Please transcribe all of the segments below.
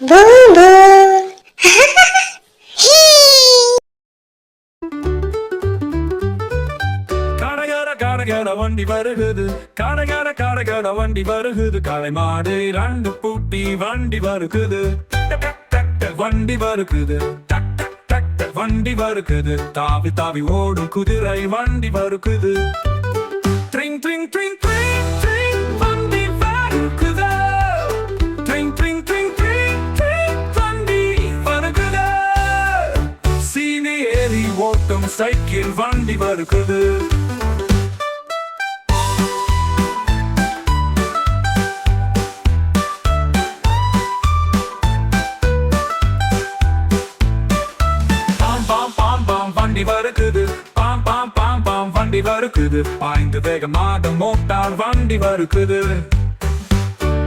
Boom boom. காடகார வண்டி வருகுது, காடகார வண்டி வருகுது, காளை மாடு ரெண்டு பூட்டி வண்டி வருகுது, வண்டி வருகுது, வண்டி வருகுது, தாவி தாவி ஓடும் குதிரை வண்டி வருகுது, drink drink drink drink drink வண்டி வருகுது, drink drink drink drink drink வண்டி வருகுது, சீனி ஏறி ஓட்டும் சைக்கிள் வண்டி வருகுது. வண்டி வருகுது, பாம் பாம் பாம் பாம் வண்டி வருகுது, பாய்ந்து வேகமாக மோட்டார் வண்டி வருகுது,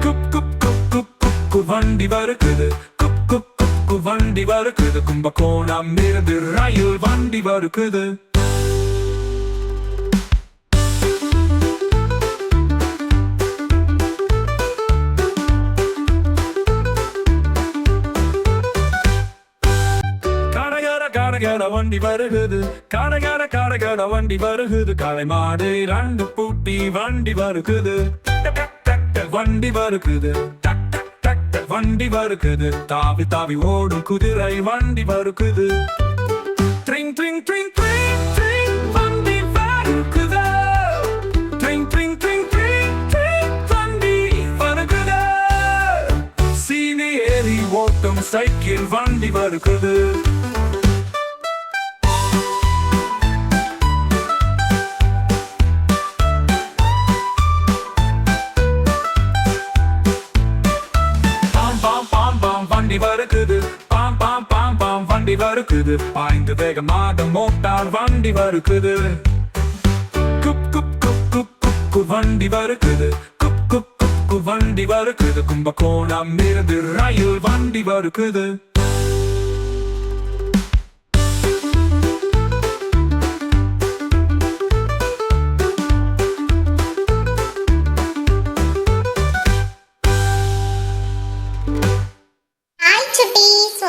குப் குப் குப் குப் குப் வண்டி வருகுது, குப் குப் குப் குப் வண்டி வருகுது, கும்பகோணம் இருந்து ரயில் வண்டி வருகுது. காடகார வண்டி வருகுது, காடகார வண்டி வருகுது, காளை மாடு ரெண்டு பூட்டி வண்டி வருகுது, வண்டி வருகுது, வண்டி வருகுது, தாவி தாவி ஓடும் குதிரை வண்டி வருகுது, drink drink drink drink drink வண்டி வருகுது, drink drink drink drink drink வண்டி வருகுது, சீனி ஏறி ஓட்டும் சைக்கிள் வண்டி வருகுது. வண்டி வருகுது, பாம் பாம் பாம் பாம் வண்டி வருகுது, பாய்ந்து வேகமாக மோட்டார் வண்டி வருகுது, குப் குப் குப் குப் குப் குப் வண்டி வருகுது, குப் குப் குப் குப் வண்டி வருகுது, கும்பகோணம் இருந்து ரயில் வண்டி வருகுது.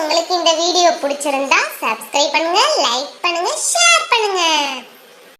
உங்களுக்கு இந்த வீடியோ பிடிச்சிருந்தா சப்ஸ்கிரைப் பண்ணுங்க, லைக் பண்ணுங்க, ஷேர் பண்ணுங்க.